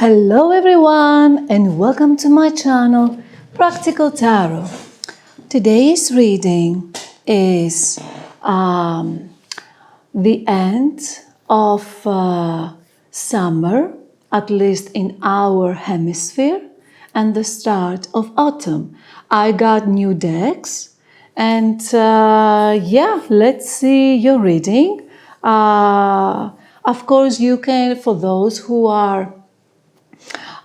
Hello everyone and welcome to my channel Practical Tarot. Today's reading is the end of summer, at least in our hemisphere, and the start of autumn. I got new decks and let's see your reading. Of course, you can, for those who are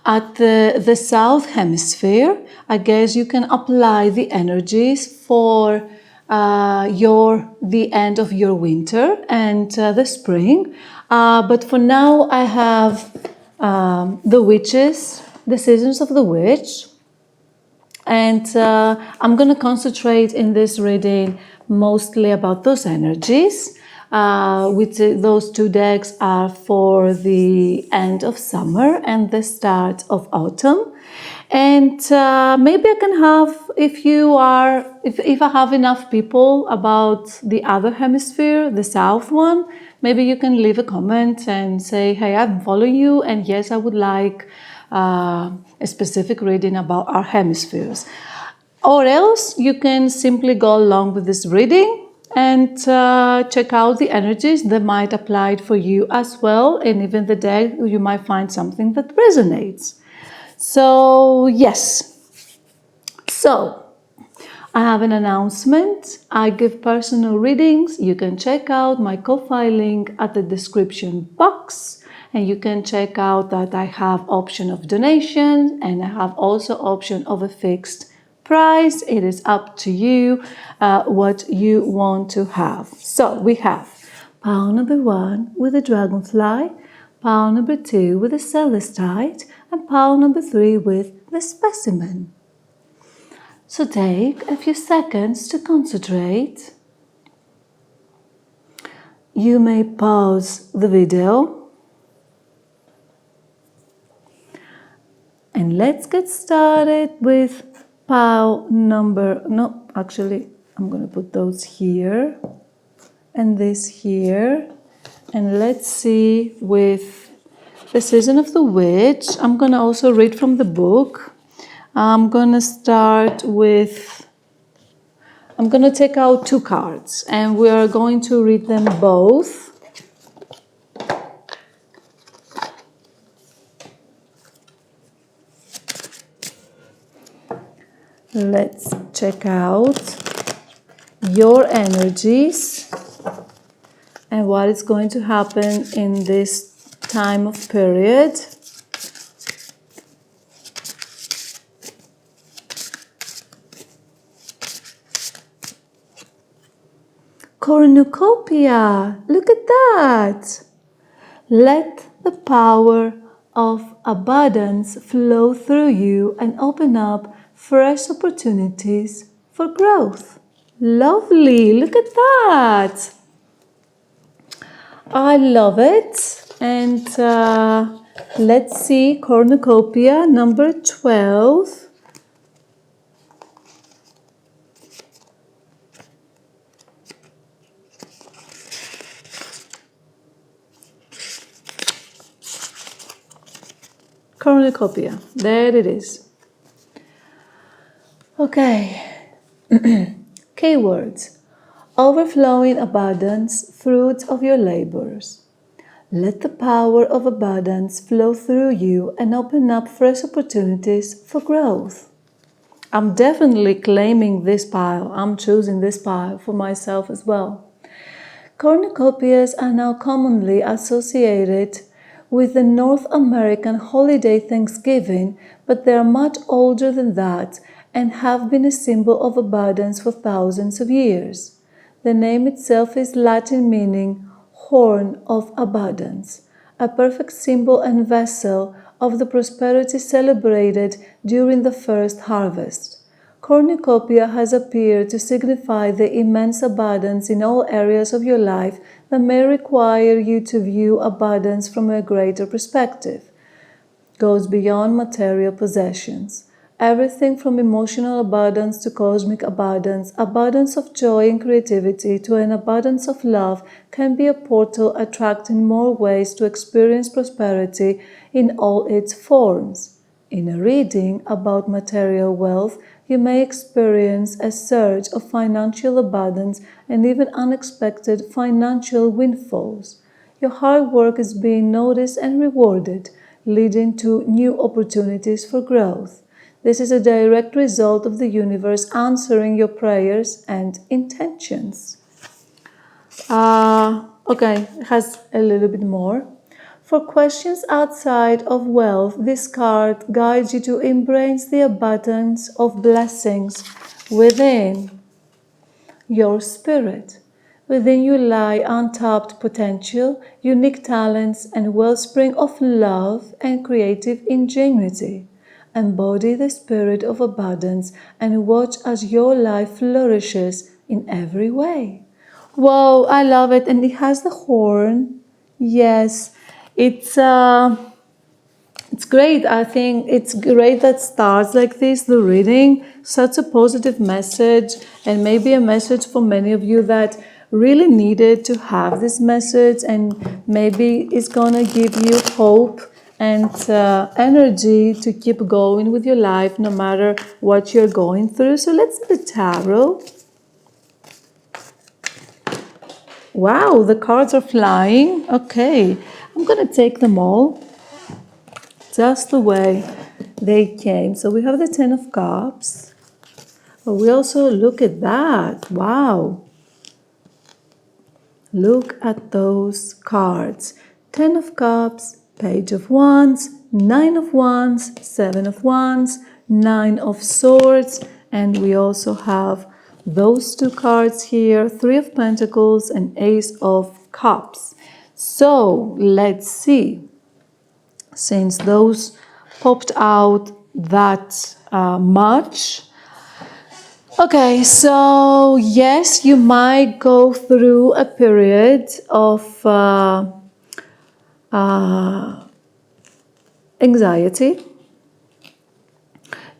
at the south hemisphere, I guess you can apply the energies for the end of your winter and the spring. But for now, I have the witches, the seasons of the witch, and I'm going to concentrate in this reading mostly about those energies. Those two decks are for the end of summer and the start of autumn. And maybe I can have, if I have enough people about the other hemisphere, the south one, maybe you can leave a comment and say, hey, I'm following you, and yes, I would like a specific reading about our hemispheres. Or else you can simply go along with this reading and check out the energies that might apply for you as well, and even the deck you might find something that resonates. So yes, so I have an announcement. I give personal readings. You can check out my Ko-Fi link at the description box, and you can check out that I have option of donation and I have also option of a fixed price. It is up to you what you want to have. So we have pile number 1 with a dragonfly, pile number 2 with a celestite, and pile number 3 with the specimen. So take a few seconds to concentrate. You may pause the video. And let's get started with pile number, I'm going to put those here and this here. And let's see with the season of the witch. I'm going to also read from the book. I'm going to start with, I'm going to take out 2 cards and we are going to read them both. Let's check out your energies and what is going to happen in this time of period. Cornucopia, look at that. Let the power of abundance flow through you and open up fresh opportunities for growth. Lovely, look at that. I love it. And let's see, cornucopia number 12. Cornucopia, there it is. Okay, keywords: overflowing abundance, fruits of your labors. Let the power of abundance flow through you and open up fresh opportunities for growth. I'm definitely claiming this pile. I'm choosing this pile for myself as well. Cornucopias are now commonly associated with the North American holiday Thanksgiving, but they are much older than that and have been a symbol of abundance for thousands of years. The name itself is Latin meaning horn of abundance, a perfect symbol and vessel of the prosperity celebrated during the first harvest. Cornucopia has appeared to signify the immense abundance in all areas of your life that may require you to view abundance from a greater perspective. Goes beyond material possessions. Everything from emotional abundance to cosmic abundance, abundance of joy and creativity to an abundance of love can be a portal attracting more ways to experience prosperity in all its forms. In a reading about material wealth, you may experience a surge of financial abundance and even unexpected financial windfalls. Your hard work is being noticed and rewarded, leading to new opportunities for growth. This is a direct result of the universe answering your prayers and intentions. Okay, it has a little bit more. For questions outside of wealth, this card guides you to embrace the abundance of blessings within your spirit. Within you lie untapped potential, unique talents, and wellspring of love and creative ingenuity. Embody the spirit of abundance and watch as your life flourishes in every way. Whoa, I love it. And it has the horn. Yes, it's great. I think it's great that starts like this, the reading, such a positive message, and maybe a message for many of you that really needed to have this message, and maybe it's gonna give you hope and energy to keep going with your life no matter what you're going through. So let's do the tarot. Wow, the cards are flying. Okay, I'm gonna take them all just the way they came. So we have the Ten of Cups. But we also look at that. Wow. Look at those cards. Ten of Cups, Page of Wands, Nine of Wands, Seven of Wands, Nine of Swords, and we also have those two cards here, Three of Pentacles and Ace of Cups. So let's see. Since those popped out that much. Okay, so yes, you might go through a period of anxiety.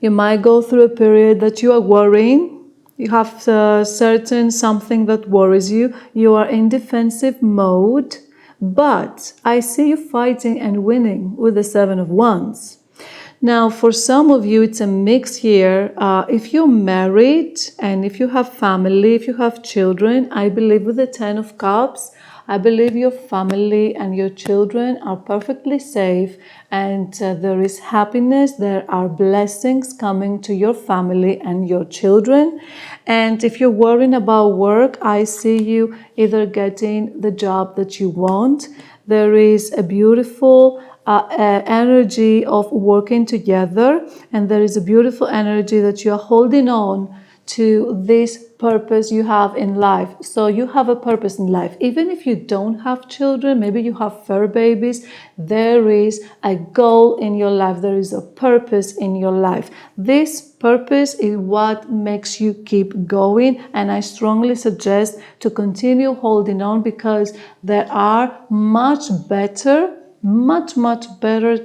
You might go through a period that you are worrying. You have certain something that worries you. You are in defensive mode. But I see you fighting and winning with the Seven of Wands. Now, for some of you, it's a mix here. If you're married and if you have family, if you have children, I believe with the Ten of Cups, I believe your family and your children are perfectly safe, and there is happiness, there are blessings coming to your family and your children. And if you're worrying about work, I see you either getting the job that you want. There is a beautiful energy of working together, and there is a beautiful energy that you are holding on to this purpose you have in life. So you have a purpose in life. Even if you don't have children, maybe you have fur babies, there is a goal in your life. There is a purpose in your life. This purpose is what makes you keep going, and I strongly suggest to continue holding on, because there are much better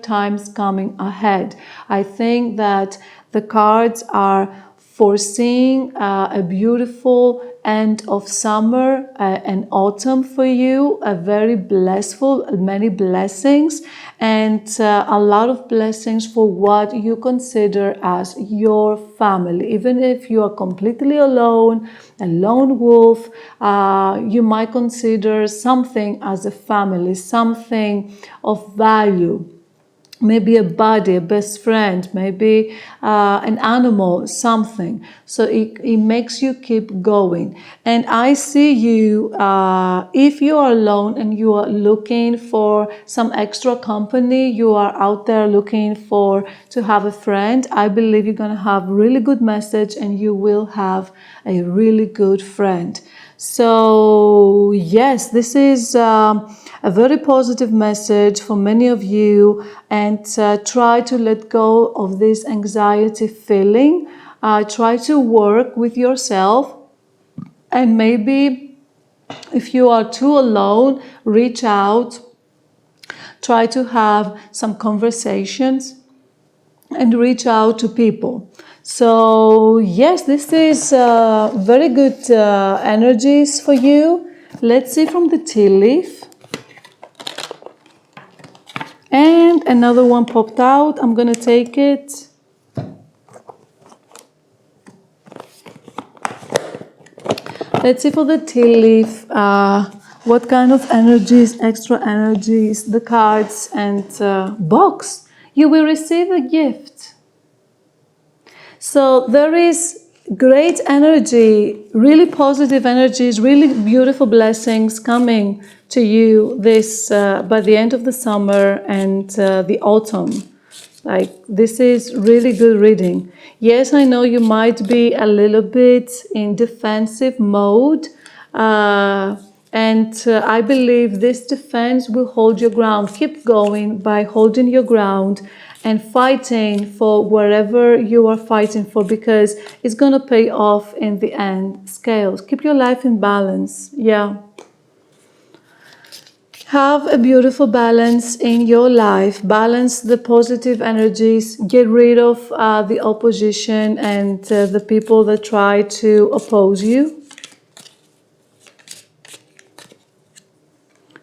times coming ahead. I think that the cards are foreseeing a beautiful end of summer and autumn for you, a very blissful, many blessings, and a lot of blessings for what you consider as your family. Even if you are completely alone, a lone wolf, you might consider something as a family, something of value. Maybe a body, a best friend, maybe an animal, something. So it makes you keep going. And I see you, if you are alone and you are looking for some extra company, you are out there looking to have a friend, I believe you're going to have really good message and you will have a really good friend. So yes, this is a very positive message for many of you, and try to let go of this anxiety feeling. Try to work with yourself, and maybe if you are too alone, reach out. Try to have some conversations and reach out to people. So yes, this is very good energies for you. Let's see from the tea leaf. And another one popped out. I'm gonna take it. Let's see for the tea leaf, what kind of energies, extra energies, the cards and box. You will receive a gift. So there is great energy, really positive energies, really beautiful blessings coming to you this by the end of the summer and the autumn. Like, this is really good reading. Yes, I know you might be a little bit in defensive mode, and I believe this defense will hold your ground. Keep going by holding your ground and fighting for wherever you are fighting for, because it's going to pay off in the end. Scales, keep your life in balance. Yeah. Have a beautiful balance in your life. Balance the positive energies. Get rid of the opposition and the people that try to oppose you.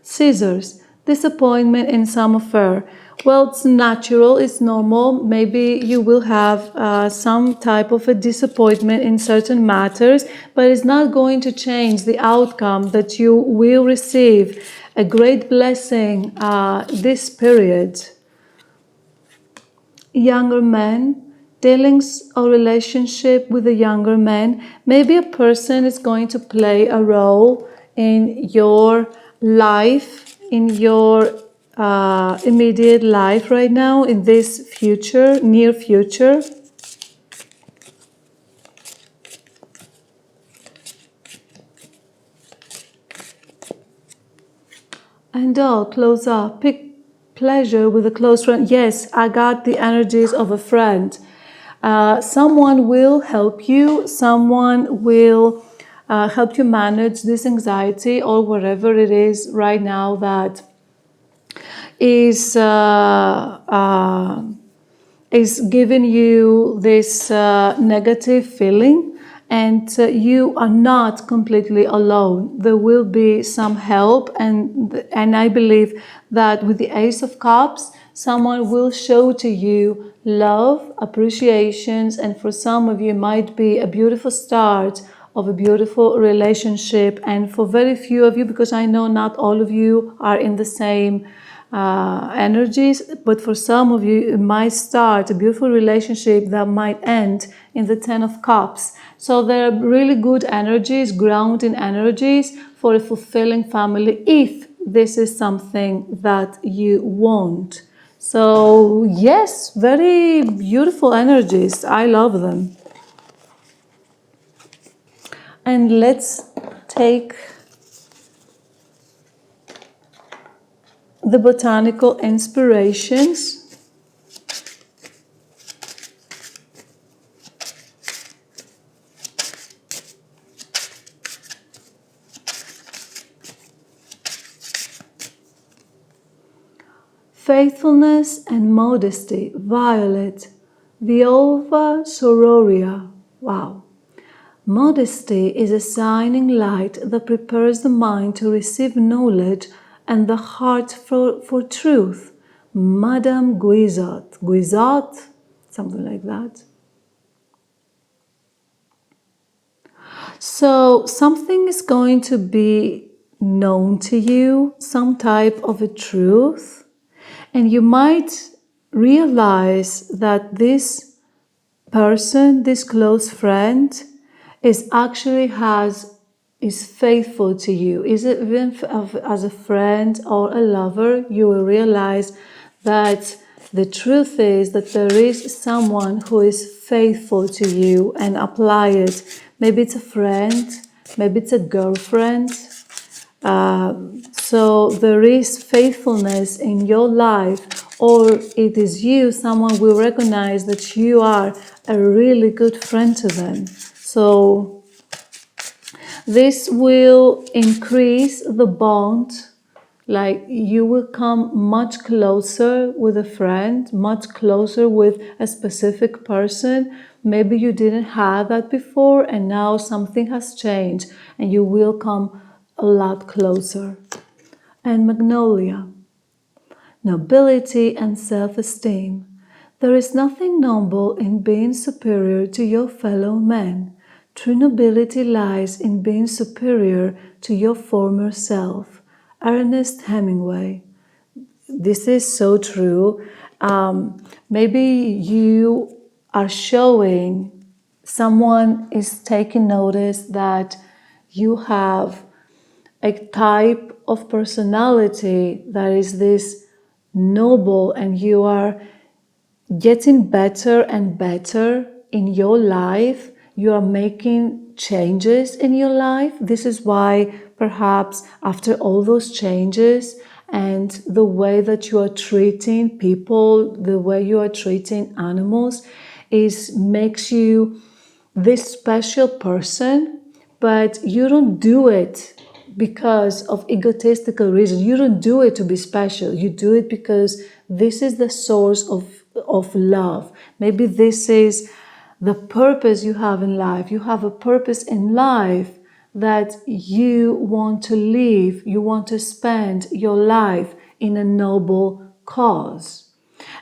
Scissors. Disappointment in some affair. Well, it's natural, it's normal. Maybe you will have some type of a disappointment in certain matters, but it's not going to change the outcome that you will receive. A great blessing this period. Younger men, dealings or relationship with a younger man. Maybe a person is going to play a role in your life, in your immediate life right now, in this future, near future. And close up. Pick pleasure with a close friend. Yes, I got the energies of a friend. Someone will help you. Someone will help you manage this anxiety or whatever it is right now that is giving you this negative feeling. And you are not completely alone. There will be some help, and I believe that with the Ace of Cups, someone will show to you love, appreciations, and for some of you, it might be a beautiful start of a beautiful relationship. And for very few of you, because I know not all of you are in the same energies, but for some of you, it might start a beautiful relationship that might end in the Ten of Cups. So there are really good energies, grounding energies for a fulfilling family, if this is something that you want. So yes, very beautiful energies. I love them. And let's take the botanical inspirations. Faithfulness and modesty, violet, Violva sororia. Wow. Modesty is a shining light that prepares the mind to receive knowledge and the heart for truth. Madame Guizot. Guizot? Something like that. So something is going to be known to you, some type of a truth, and you might realize that this person, this close friend, is faithful to you. Is it even as a friend or a lover? You will realize that the truth is that there is someone who is faithful to you, and apply it. Maybe it's a friend, maybe it's a girlfriend. So there is faithfulness in your life, or it is you, someone will recognize that you are a really good friend to them. So this will increase the bond, Like you will come much closer with a friend, much closer with a specific person. Maybe you didn't have that before and now something has changed and you will come a lot closer. And Magnolia, nobility and self-esteem. There is nothing noble in being superior to your fellow men. True nobility lies in being superior to your former self. Ernest Hemingway. This is so true. Maybe you are showing, someone is taking notice that you have a type of personality that is this noble, and you are getting better and better in your life. You are making changes in your life. This is why perhaps after all those changes and the way that you are treating people, the way you are treating animals, makes you this special person. But you don't do it because of egotistical reasons. You don't do it to be special. You do it because this is the source of love. Maybe this is the purpose you have in life. You have a purpose in life that you want to live. You want to spend your life in a noble cause.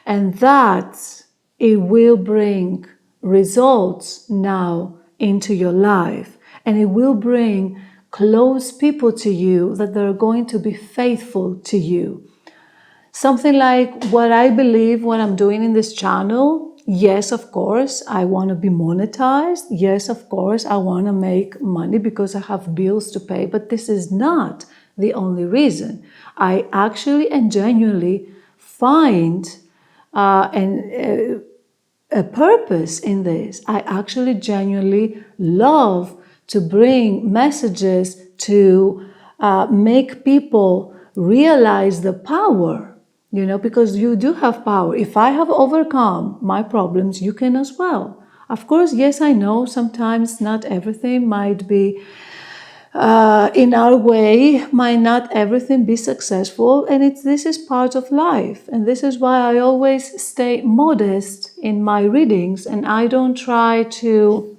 And that it will bring results now into your life. And it will bring close people to you that are going to be faithful to you. Something like what I believe what I'm doing in this channel. Yes, of course, I want to be monetized. Yes, of course, I want to make money because I have bills to pay. But this is not the only reason. I actually and genuinely find a purpose in this. I actually genuinely love to bring messages to make people realize the power, because you do have power. If I have overcome my problems, you can as well. Of course, yes, I know sometimes not everything might be in our way, might not everything be successful, and this is part of life. And this is why I always stay modest in my readings, and I don't try to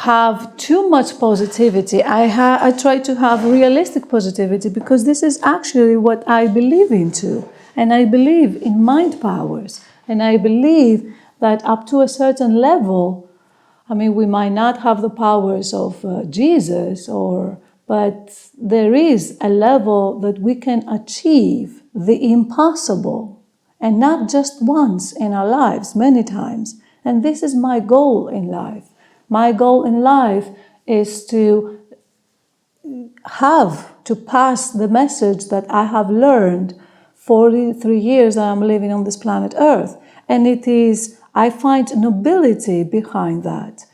have too much positivity. I try to have realistic positivity because this is actually what I believe into. And I believe in mind powers. And I believe that up to a certain level, we might not have the powers of Jesus, but there is a level that we can achieve the impossible, and not just once in our lives, many times. And this is my goal in life. My goal in life is to pass the message that I have learned 43 years that I'm living on this planet Earth. And I find nobility behind that.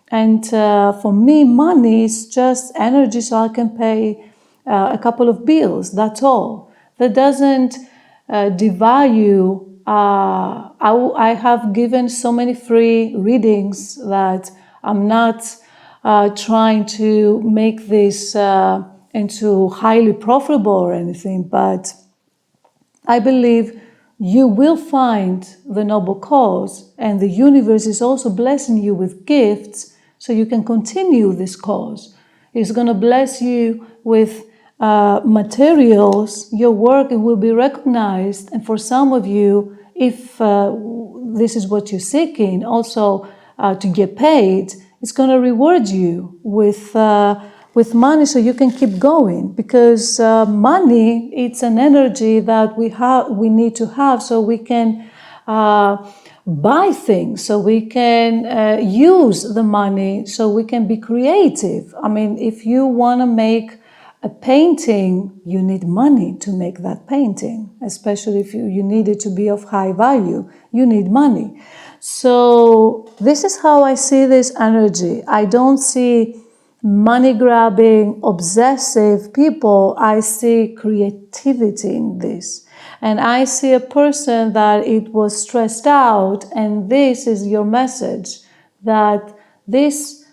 And for me, money is just energy so I can pay a couple of bills, that's all. That doesn't devalue. I have given so many free readings that I'm not trying to make this into highly profitable or anything, but I believe you will find the noble cause, and the universe is also blessing you with gifts so you can continue this cause. It's going to bless you with materials. Your work will be recognized, and for some of you, if this is what you're seeking, also to get paid, it's going to reward you with money so you can keep going, because money, it's an energy that we need to have so we can buy things, so we can use the money, so we can be creative. If you want to make a painting, you need money to make that painting, especially if you need it to be of high value, you need money. So this is how I see this energy. I don't see money-grabbing, obsessive people. I see creativity in this. And I see a person that it was stressed out, and this is your message, that this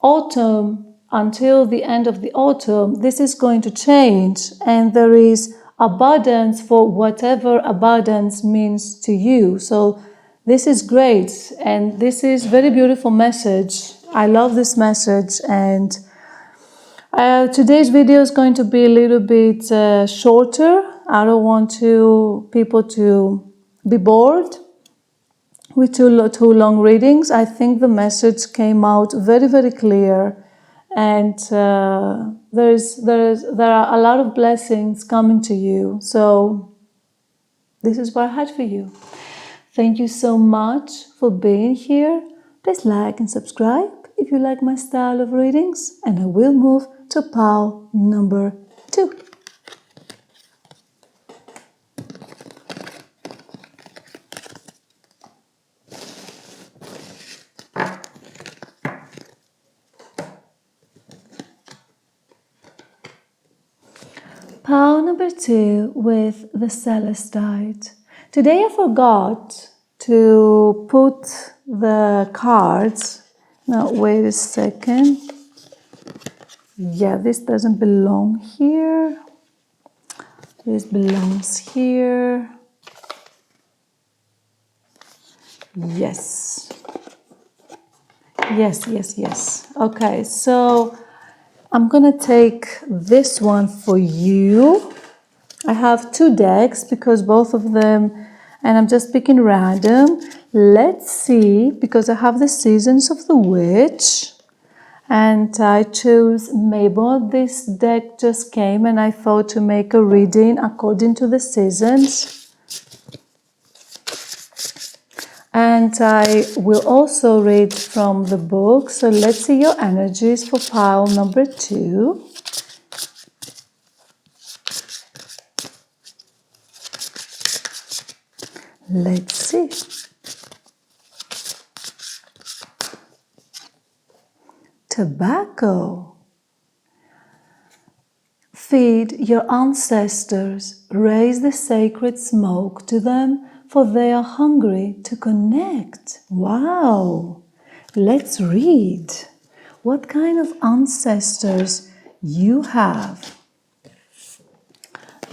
autumn until the end of the autumn, this is going to change, and there is abundance for whatever abundance means to you. So this is great, and this is very beautiful message. I love this message, and today's video is going to be a little bit shorter. I don't want people to be bored with too long readings. I think the message came out very, very clear, and there are a lot of blessings coming to you. So this is what I had for you. Thank you so much for being here. Please like and subscribe if you like my style of readings, and I will move to pile number 2. Pile number 2 with the Celestite. Today I forgot to put the cards. Now wait a second. Yeah, this doesn't belong here. This belongs here. Yes. Yes. Okay, so I'm gonna take this one for you. I have 2 decks because both of them, and I'm just picking random. Let's see, because I have the Seasons of the Witch, and I chose Mabel. This deck just came, and I thought to make a reading according to the seasons. And I will also read from the book. So let's see your energies for pile number 2. Let's see. Tobacco. Feed your ancestors, raise the sacred smoke to them, for they are hungry to connect. Wow! Let's read. What kind of ancestors you have?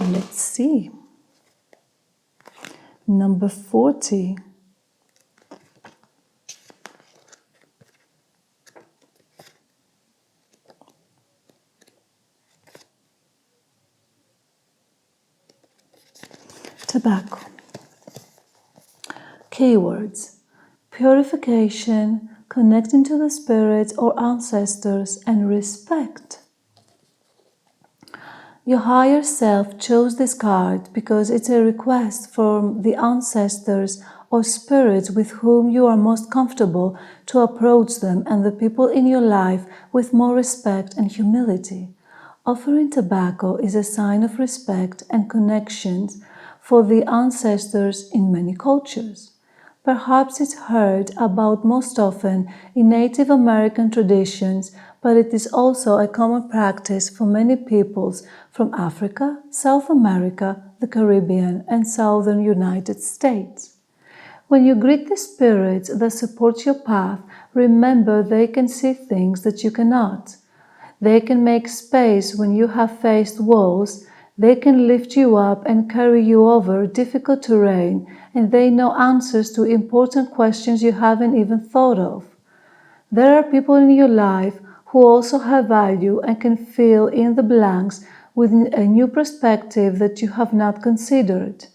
Let's see. Number 40. Tobacco. Keywords: purification, connecting to the spirits or ancestors, and respect. Your higher self chose this card because it's a request from the ancestors or spirits with whom you are most comfortable to approach them and the people in your life with more respect and humility. Offering tobacco is a sign of respect and connections for the ancestors in many cultures. Perhaps it's heard about most often in Native American traditions, but it is also a common practice for many peoples from Africa, South America, the Caribbean, and southern United States. When you greet the spirits that support your path, remember they can see things that you cannot. They can make space when you have faced walls. They can lift you up and carry you over difficult terrain, and they know answers to important questions you haven't even thought of. There are people in your life who also have value and can fill in the blanks with a new perspective that you have not considered.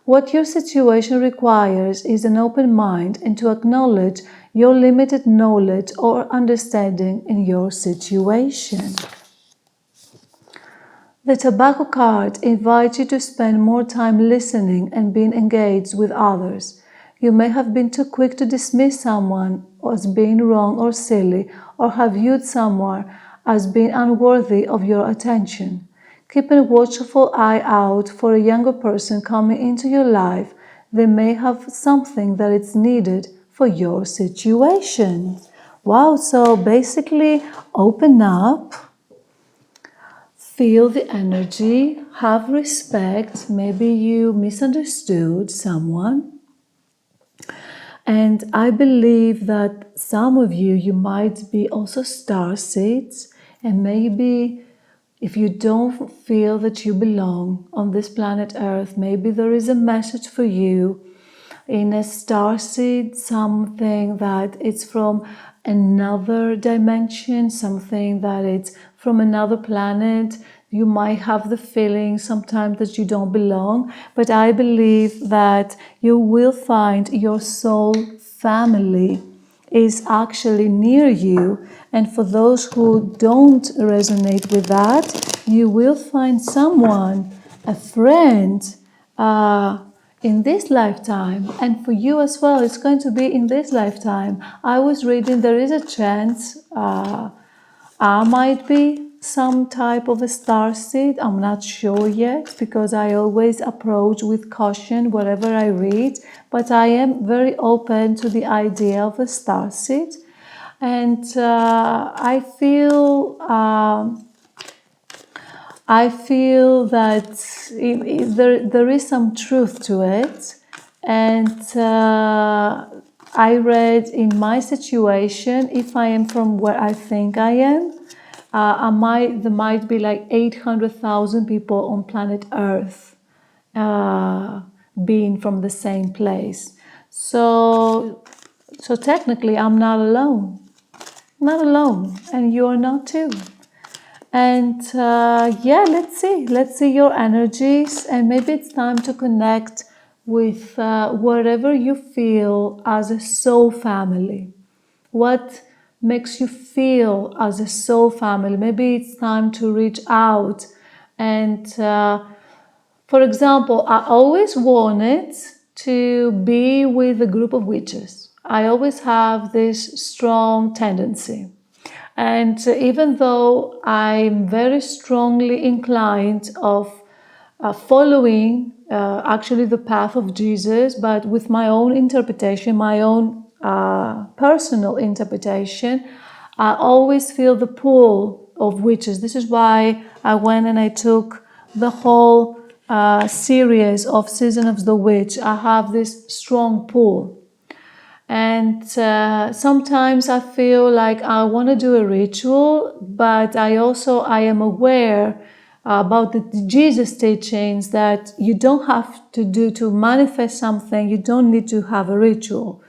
What your situation requires is an open mind and to acknowledge your limited knowledge or understanding in your situation. The tobacco card invites you to spend more time listening and being engaged with others. You may have been too quick to dismiss someone as being wrong or silly, or have viewed someone as being unworthy of your attention. Keep a watchful eye out for a younger person coming into your life. They may have something that is needed for your situation. Wow, so basically open up. Feel the energy, have respect. Maybe you misunderstood someone. And I believe that some of you might be also starseeds. And maybe if you don't feel that you belong on this planet Earth, maybe there is a message for you in a starseed, something that it's from another dimension, something that it's from another planet. You might have the feeling sometimes that you don't belong, but I believe that you will find your soul family is actually near you. And for those who don't resonate with that, you will find someone, a friend, in this lifetime. And for you as well, it's going to be in this lifetime. I was reading, there is a chance I might be some type of a starseed. I'm not sure yet, because I always approach with caution whatever I read, but I am very open to the idea of a starseed. And I feel that there is some truth to it. And I read in my situation, if I am from where I think I am, there might be like 800,000 people on planet Earth being from the same place. So technically, I'm not alone. Not alone, and you're not too. And yeah, let's see your energies, and maybe it's time to connect with whatever you feel as a soul family. What makes you feel as a soul family? Maybe it's time to reach out. And for example, I always wanted to be with a group of witches. I always have this strong tendency. And even though I'm very strongly inclined of following actually the path of Jesus, but with my own interpretation, my own personal interpretation, I always feel the pull of witches. This is why I went and I took the whole series of Season of the Witch. I have this strong pull. And sometimes I feel like I want to do a ritual, but I am aware about the Jesus teachings that you don't have to manifest something, you don't need to have a ritual.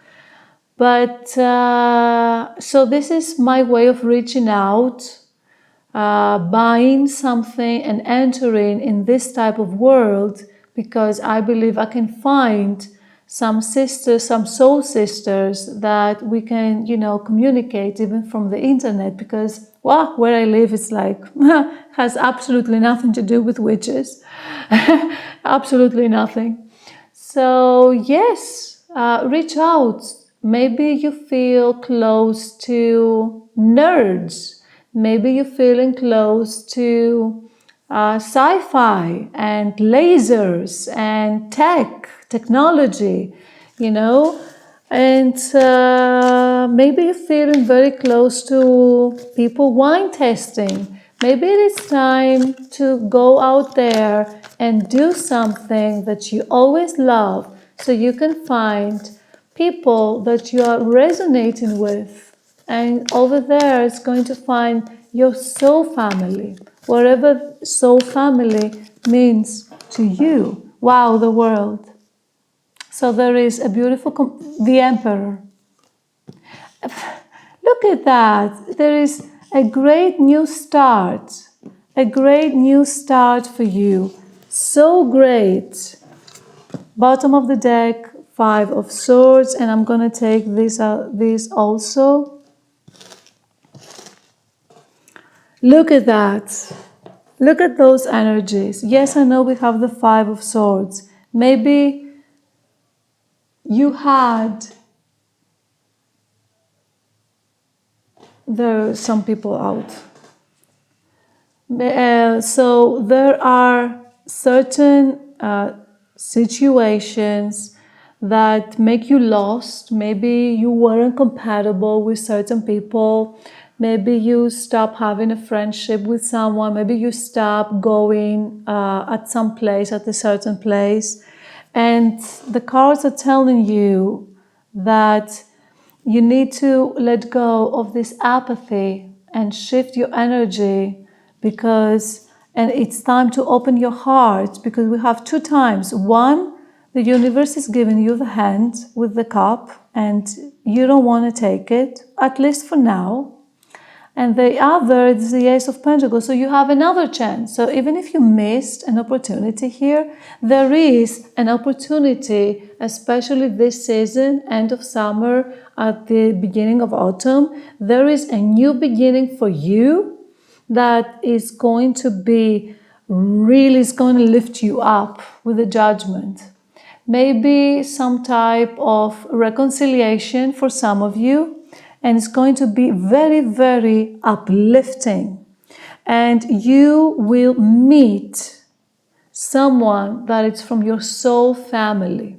But so this is my way of reaching out, buying something and entering in this type of world, because I believe I can find some sisters, some soul sisters that we can, communicate even from the internet, because, well, where I live, it's like, has absolutely nothing to do with witches. Absolutely nothing. So, yes, reach out. Maybe you feel close to nerds. Maybe you're feeling close to sci-fi and lasers and technology, and maybe you're feeling very close to people wine testing. Maybe it is time to go out there and do something that you always love, so you can find people that you are resonating with. And over there, it's going to find your soul family, whatever soul family means to you. Wow, the world. So there is a beautiful, the Emperor. Look at that. There is a great new start. A great new start for you. So great. Bottom of the deck, 5 of Swords. And I'm going to take this also. Look at that. Look at those energies. Yes, I know we have the 5 of Swords. Maybe you had... There are some people out. So there are certain situations that make you lost. Maybe you weren't compatible with certain people. Maybe you stop having a friendship with someone. Maybe you stop going at some place, at a certain place. And the cards are telling you that you need to let go of this apathy and shift your energy, and it's time to open your heart, because we have two times. One, the universe is giving you the hand with the cup and you don't want to take it, at least for now. And the other is the Ace of Pentacles, so you have another chance. So even if you missed an opportunity here, there is an opportunity, especially this season, end of summer, at the beginning of autumn. There is a new beginning for you that is going to be really, is going to lift you up with a judgment. Maybe some type of reconciliation for some of you, and it's going to be very, very uplifting. And you will meet someone that is from your soul family.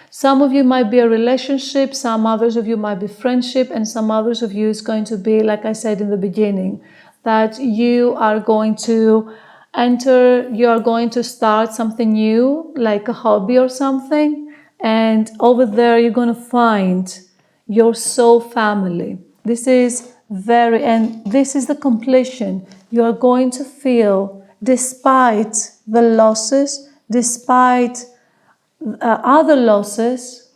Some of you might be a relationship, some others of you might be friendship, and some others of you is going to be, like I said in the beginning, that you are going to you are going to start something new, like a hobby or something, and over there you're going to find your soul family. This is the completion. You are going to feel, despite the losses, despite other losses,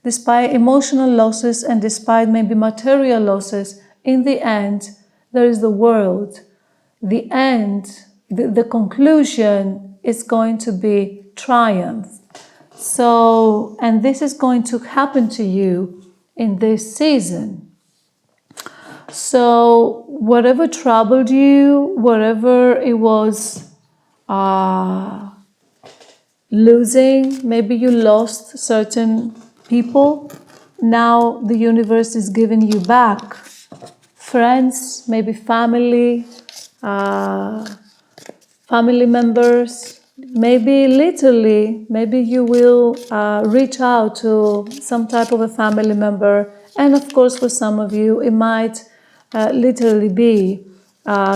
despite emotional losses, and despite maybe material losses, in the end, there is the world. The end, the conclusion is going to be triumph. So, and this is going to happen to you in this season. So, whatever troubled you, whatever it was losing, maybe you lost certain people, now the universe is giving you back friends, maybe family, family members, maybe literally, maybe you will reach out to some type of a family member. And of course, for some of you, it might literally be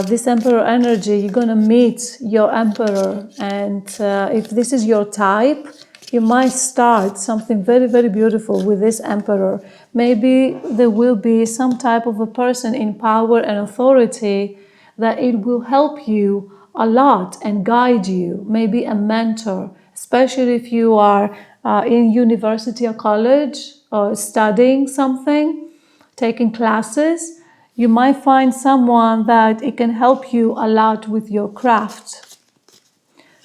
this emperor energy. You're going to meet your emperor. And if this is your type, you might start something very, very beautiful with this emperor. Maybe there will be some type of a person in power and authority that it will help you a lot and guide you. Maybe a mentor, especially if you are in university or college or studying something, taking classes. You might find someone that it can help you a lot with your craft.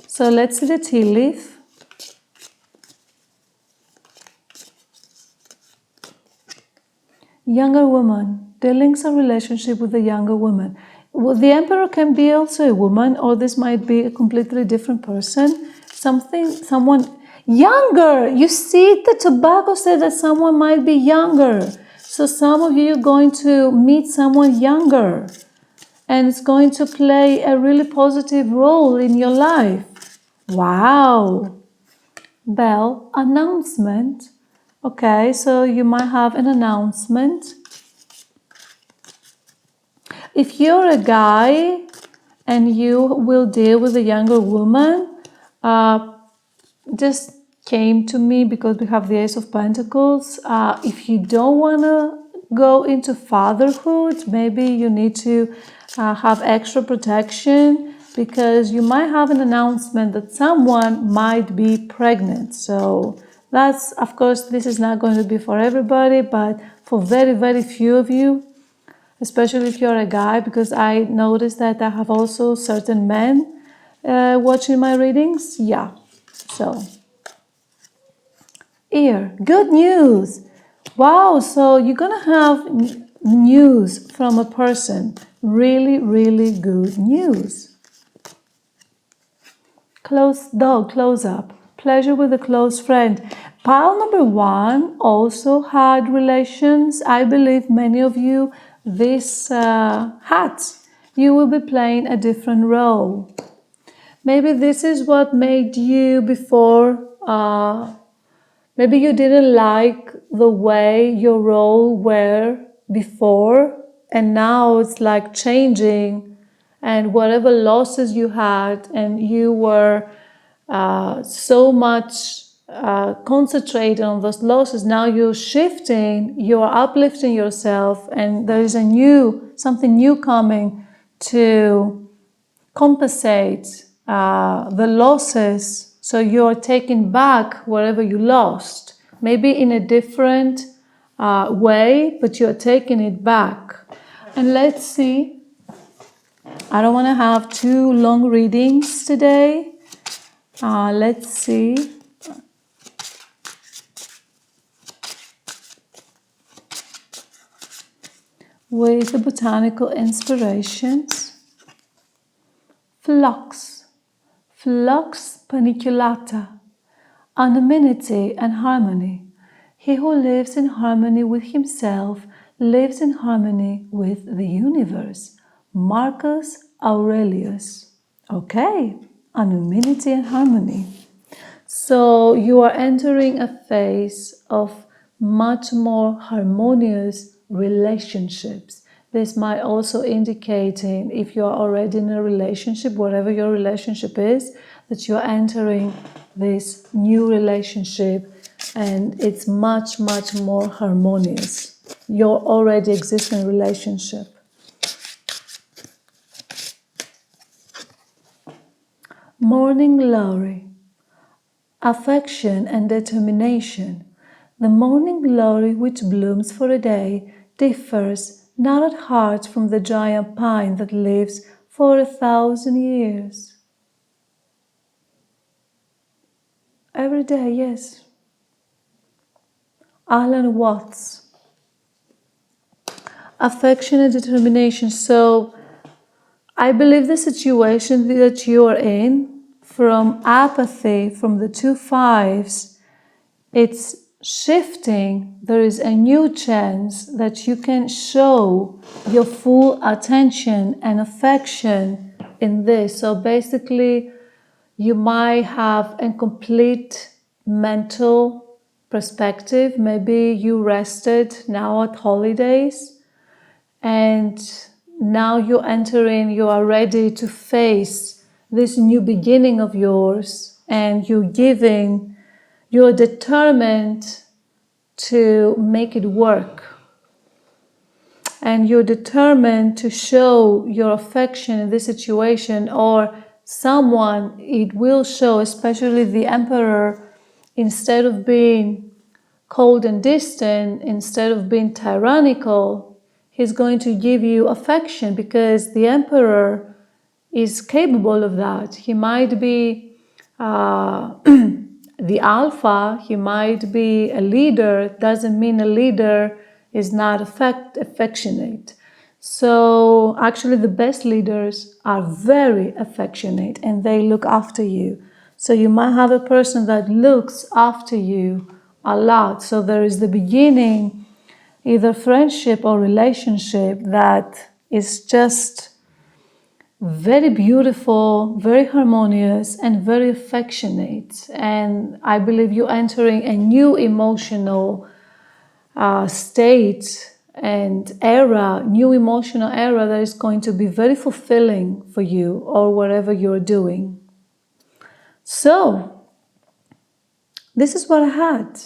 So let's see the tea leaf. Younger woman, dealings a relationship with a younger woman. Well, the emperor can be also a woman, or this might be a completely different person. Someone younger. You see, the tobacco said that someone might be younger. So some of you are going to meet someone younger, and it's going to play a really positive role in your life. Wow. Bell, announcement. Okay, so you might have an announcement. If you're a guy and you will deal with a younger woman, just came to me because we have the Ace of Pentacles. If you don't want to go into fatherhood, maybe you need to have extra protection, because you might have an announcement that someone might be pregnant. So that's, of course, this is not going to be for everybody, but for very, very few of you, especially if you're a guy, because I noticed that I have also certain men watching my readings. Yeah, so here, good news. Wow, so you're gonna have news from a person. Really, really good news. Close dog, close up. Pleasure with a close friend. Pile number one also had relations. I believe many of you, this hat, you will be playing a different role. Maybe this is what made you before, maybe you didn't like the way your role were before, and now it's like changing, and whatever losses you had, and you were so much concentrated on those losses. Now you're shifting, you're uplifting yourself, and there is something new coming to compensate the losses. So you're taking back whatever you lost, maybe in a different way, but you're taking it back. And let's see. I don't want to have too long readings today. Let's see. With the botanical inspirations. Phlox, Phlox paniculata, anonymity and harmony. He who lives in harmony with himself lives in harmony with the universe. Marcus Aurelius. Okay, anonymity and harmony. So you are entering a phase of much more harmonious relationships. This might also indicate, if you are already in a relationship, whatever your relationship is, that you are entering this new relationship and it's much, much more harmonious. Your already existing relationship. Morning glory. Affection and determination. The morning glory which blooms for a day differs not at heart from the giant pine that lives for 1,000 years. Every day, yes. Alan Watts. Affection and determination. So, I believe the situation that you are in, from apathy, from the 2 5s, it's shifting. There is a new chance that you can show your full attention and affection in this. So basically, you might have a complete mental perspective. Maybe you rested now at holidays, and now you are ready to face this new beginning of yours, and you're determined to make it work. And you're determined to show your affection in this situation, or someone it will show, especially the emperor, instead of being cold and distant, instead of being tyrannical, he's going to give you affection, because the emperor is capable of that. He might be the alpha, he might be a leader. Doesn't mean a leader is not affectionate. So actually the best leaders are very affectionate and they look after you. So you might have a person that looks after you a lot. So there is the beginning, either friendship or relationship, that is just very beautiful, very harmonious, and very affectionate. And I believe you're entering a new emotional state and era, new emotional era that is going to be very fulfilling for you or whatever you're doing. So, this is what I had.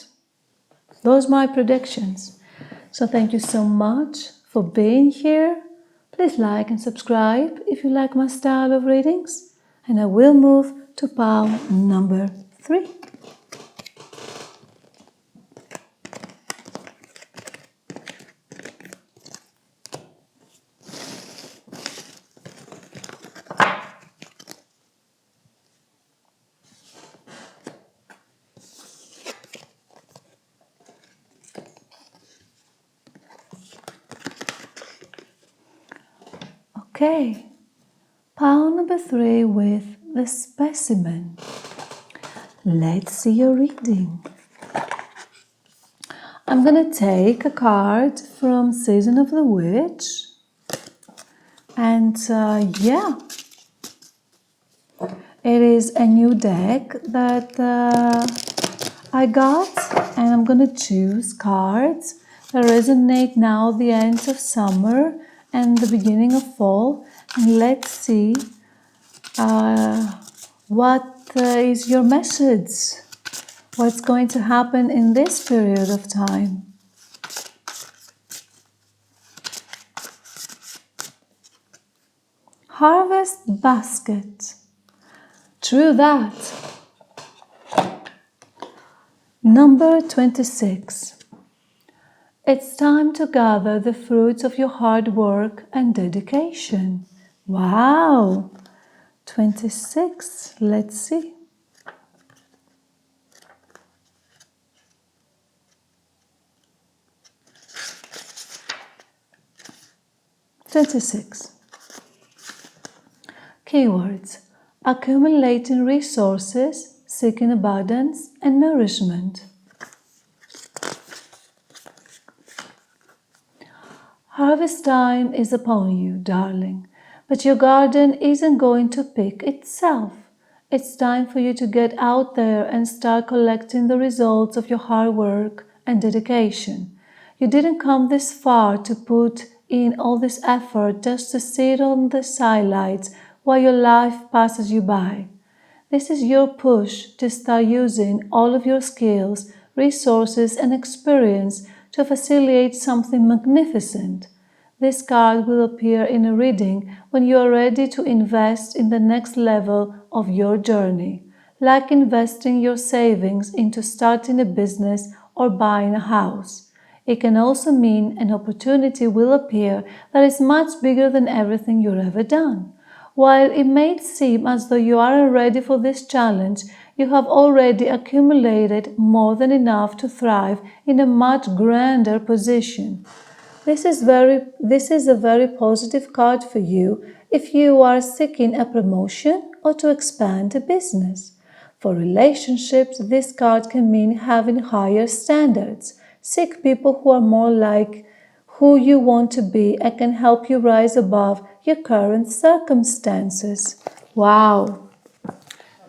Those are my predictions. So thank you so much for being here. Please like and subscribe if you like my style of readings. And I will move to pile number 3. Okay, pile number 3 with the specimen. Let's see your reading. I'm going to take a card from Season of the Witch. And yeah, it is a new deck that I got. And I'm going to choose cards that resonate now the ends of summer and the beginning of fall. And let's see what is your message What's going to happen in this period of time? Harvest basket. True that. Number 26. It's time to gather the fruits of your hard work and dedication. Wow! 26. Let's see. "26. Keywords: accumulating resources, seeking abundance and nourishment. Harvest time is upon you, darling, but your garden isn't going to pick itself. It's time for you to get out there and start collecting the results of your hard work and dedication. You didn't come this far to put in all this effort just to sit on the sidelines while your life passes you by. This is your push to start using all of your skills, resources, and experience to facilitate something magnificent. This card will appear in a reading when you are ready to invest in the next level of your journey, like investing your savings into starting a business or buying a house. It can also mean an opportunity will appear that is much bigger than everything you've ever done. While it may seem as though you aren't ready for this challenge, you have already accumulated more than enough to thrive in a much grander position. This is a very positive card for you if you are seeking a promotion or to expand a business. For relationships, this card can mean having higher standards. Seek people who are more like who you want to be and can help you rise above your current circumstances. Wow.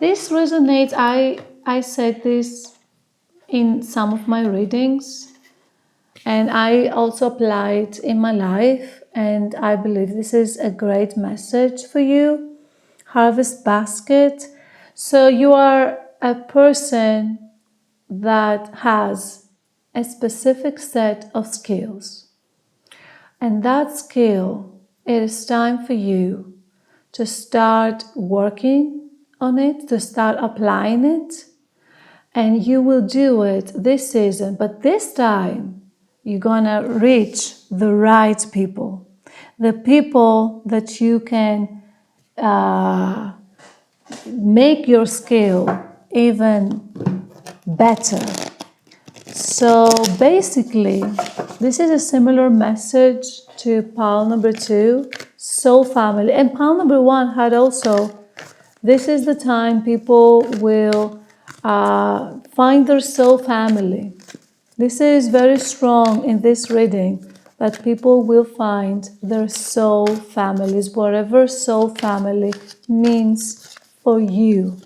This resonates. I said this in some of my readings, and I also apply it in my life, and I believe this is a great message for you. Harvest basket. So you are a person that has a specific set of skills. And that skill, it is time for you to start working on it, to start applying it. And you will do it this season, but this time you're gonna reach the right people. The people that you can make your skill even better. So basically, this is a similar message to pile number 2, soul family. And pile number 1 had also, this is the time people will find their soul family. This is very strong in this reading, that people will find their soul families, whatever soul family means for you.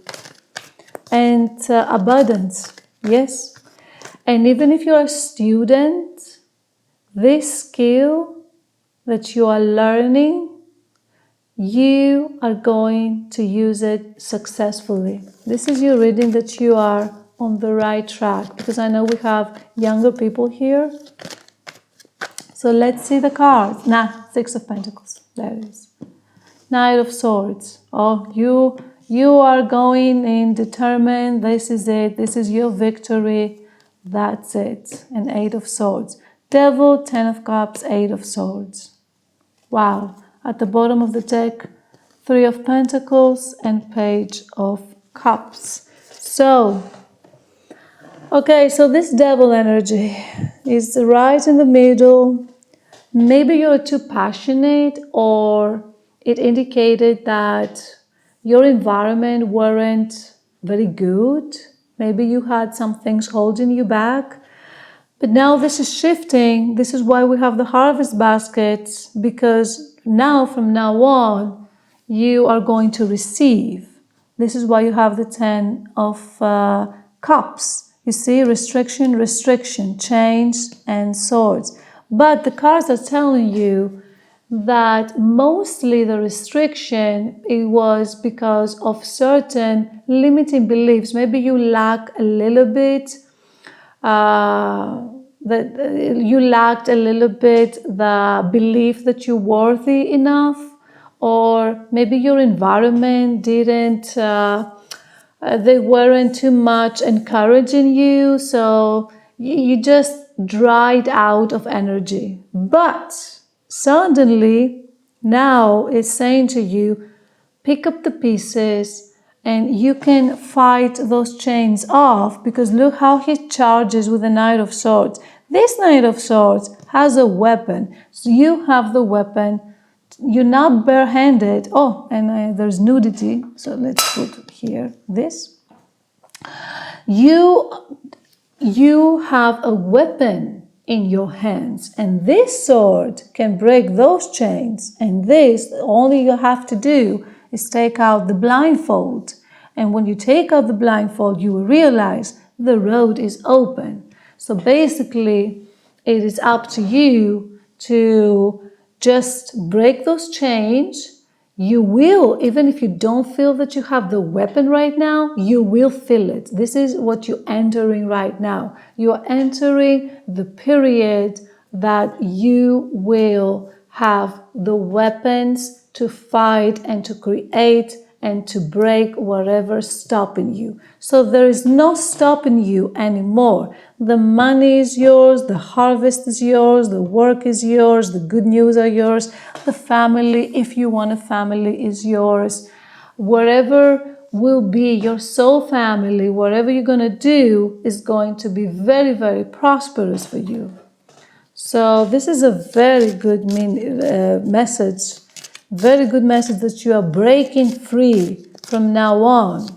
And abundance, yes. And even if you're a student, this skill that you are learning, you are going to use it successfully. This is your reading that you are on the right track, because I know we have younger people here. So let's see the cards. 6 of Pentacles. There it is. Knight of Swords. Oh, you are going in determined. This is it. This is your victory. That's it. And 8 of Swords. Devil, 10 of Cups, 8 of Swords. Wow. At the bottom of the deck, 3 of Pentacles and Page of Cups. So, okay, so this devil energy is right in the middle. Maybe you're too passionate, or it indicated that your environment weren't very good. Maybe you had some things holding you back. But now this is shifting. This is why we have the harvest baskets, because now, from now on, you are going to receive. This is why you have the 10 of Cups. You see, restriction, change, and swords. But the cards are telling you that mostly the restriction, it was because of certain limiting beliefs. Maybe you lack a little bit, you lacked a little bit the belief that you're worthy enough, or maybe your environment didn't, they weren't too much encouraging you, so you just dried out of energy. But suddenly, now it's saying to you, pick up the pieces and you can fight those chains off, because look how he charges with the Knight of Swords. This Knight of Swords has a weapon. So you have the weapon. You're not barehanded. Oh, and there's nudity. So let's put here this. You have a weapon in your hands, and this sword can break those chains. And this, all you have to do is take out the blindfold. And when you take out the blindfold, you will realize the road is open. So basically, it is up to you to just break those chains. You will, even if you don't feel that you have the weapon right now, you will feel it. This is what you're entering right now. You are entering the period that you will have the weapons to fight and to create and to break whatever's stopping you. So there is no stopping you anymore. The money is yours, the harvest is yours, the work is yours, the good news are yours, the family, if you want a family, is yours. Wherever will be your soul family, whatever you're going to do is going to be very, very prosperous for you. So this is a very good message. Very good message that you are breaking free from now on,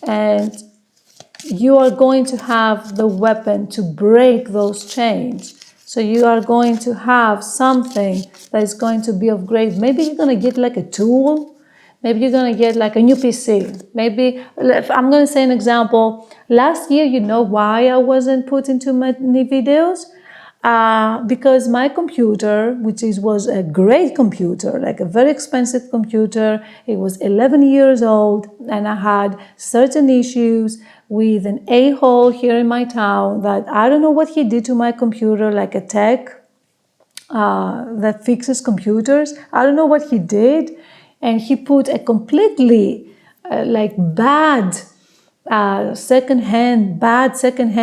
and you are going to have the weapon to break those chains. So you are going to have something that is going to be of great. Maybe you're going to get like a tool. Maybe you're going to get like a new PC. Maybe, I'm going to say an example. Last year, you know why I wasn't putting too many videos? Because my computer, which was a great computer, like a very expensive computer, it was 11 years old, and I had certain issues with an a-hole here in my town that I don't know what he did to my computer, like a tech that fixes computers. I don't know what he did, and he put a completely bad secondhand,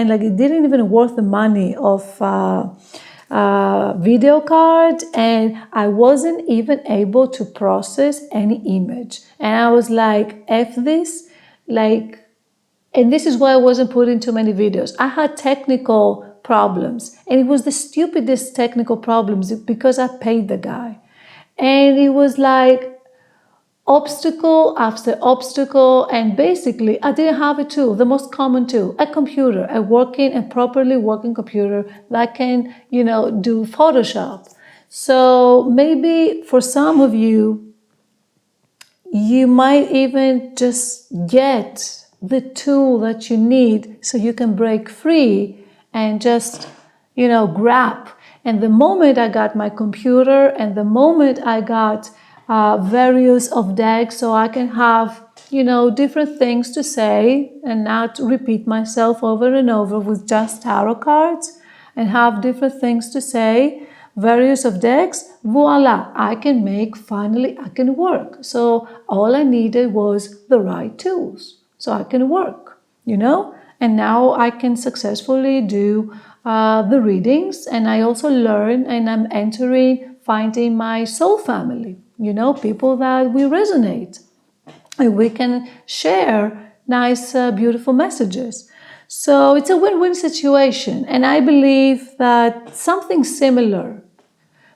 like it didn't even worth the money of video card, and I wasn't even able to process any image. And I was like, F this, and this is why I wasn't putting too many videos. I had technical problems, and it was the stupidest technical problems because I paid the guy. And it was like obstacle after obstacle, and basically I didn't have a tool, the most common tool, a computer, a working and properly working computer that can, do Photoshop. So maybe for some of you, you might even just get the tool that you need so you can break free and just, grab. And the moment I got my computer, and the moment I got various of decks, so I can have, different things to say and not repeat myself over and over with just tarot cards, and have different things to say, various of decks, voila, I can work. So all I needed was the right tools, so I can work, and now I can successfully do the readings, and I also learn, and I'm finding my soul family, people that we resonate, and we can share nice, beautiful messages. So it's a win-win situation, and I believe that something similar.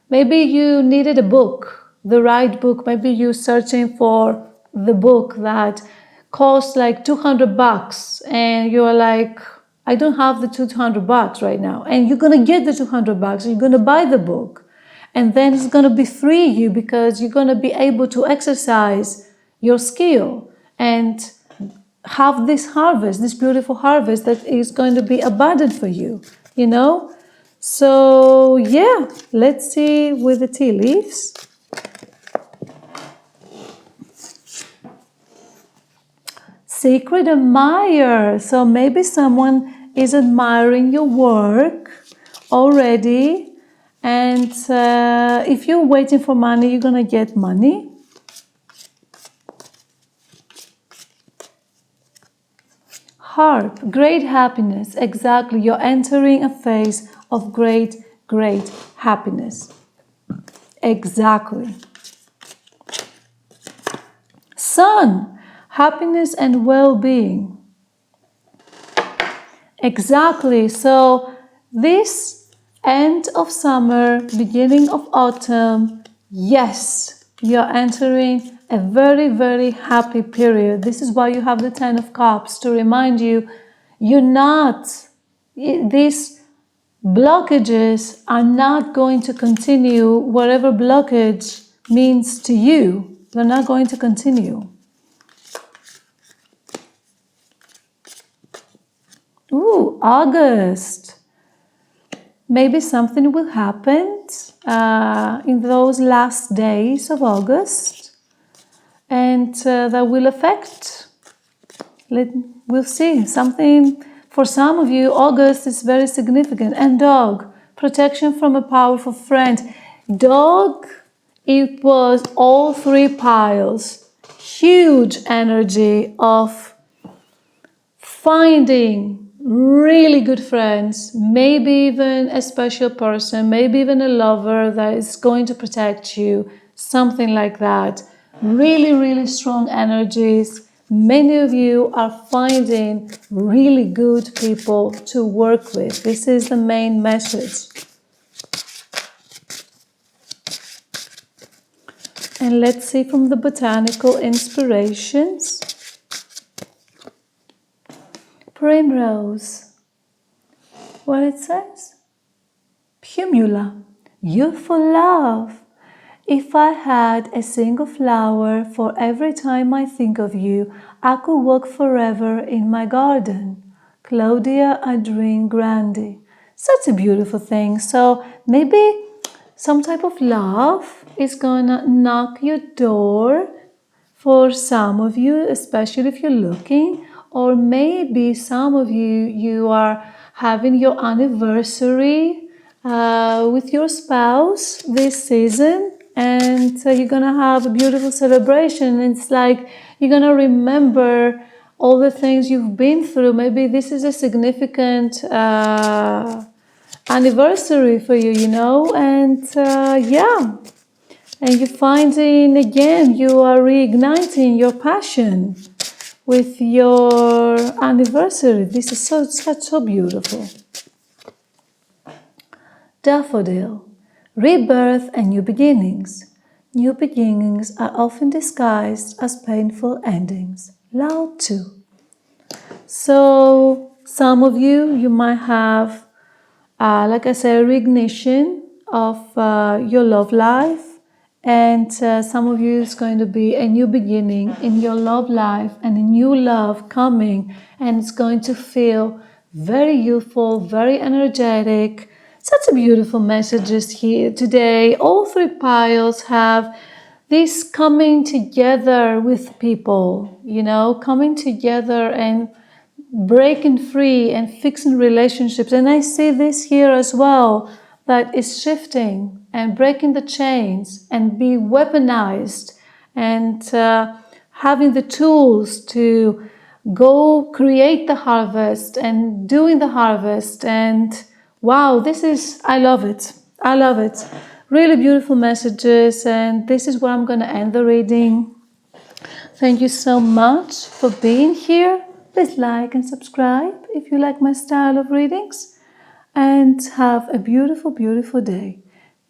Maybe you needed a book, the right book. Maybe you're searching for the book that costs like $200, and you're like, I don't have the $200 right now. And you're going to get the $200, you're going to buy the book. And then it's going to be free you, because you're going to be able to exercise your skill and have this harvest, this beautiful harvest that is going to be abundant for you, So yeah, let's see with the tea leaves. Secret admirer. So maybe someone is admiring your work already. And if you're waiting for money, you're going to get money. Harp, great happiness. Exactly. You're entering a phase of great happiness. Exactly. Sun, happiness and well-being. Exactly. So this end of summer, beginning of autumn, yes, you're entering a very happy period. This is why you have the Ten of Cups, to remind you, you're not, these blockages are not going to continue. Whatever blockage means to you, they're not going to continue. Ooh, August. Maybe something will happen in those last days of August, and that will affect. We'll see. Something for some of you, August is very significant. And dog, protection from a powerful friend. Dog, it was all three piles. Huge energy of finding really good friends, maybe even a special person, maybe even a lover that is going to protect you, something like that. Really strong energies. Many of you are finding really good people to work with. This is the main message. And let's see from the botanical inspirations. Primrose. What it says? Pumula, youthful love. If I had a single flower for every time I think of you, I could walk forever in my garden. Claudia Adrien Grandi. Such a beautiful thing. So maybe some type of love is gonna knock your door for some of you, especially if you're looking, or maybe some of you are having your anniversary with your spouse this season, and you're gonna have a beautiful celebration. It's like you're gonna remember all the things you've been through. Maybe this is a significant anniversary for you, you know, and yeah. And you're finding, again, you are reigniting your passion with your anniversary. This is so beautiful. Daffodil, rebirth and new beginnings. New beginnings are often disguised as painful endings. Lao Tzu. So some of you might have, like I said, reignition of your love life. And some of you, it's going to be a new beginning in your love life and a new love coming. And it's going to feel very youthful, very energetic. Such a beautiful messages here today. All three piles have this coming together with people, you know, coming together and breaking free and fixing relationships. And I see this here as well, that is shifting and breaking the chains and be weaponized and having the tools to go create the harvest and doing the harvest. And wow, this is, I love it. I love it. Really beautiful messages. And this is where I'm going to end the reading. Thank you so much for being here. Please like and subscribe if you like my style of readings. And have a beautiful day.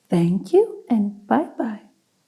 Thank you and bye-bye.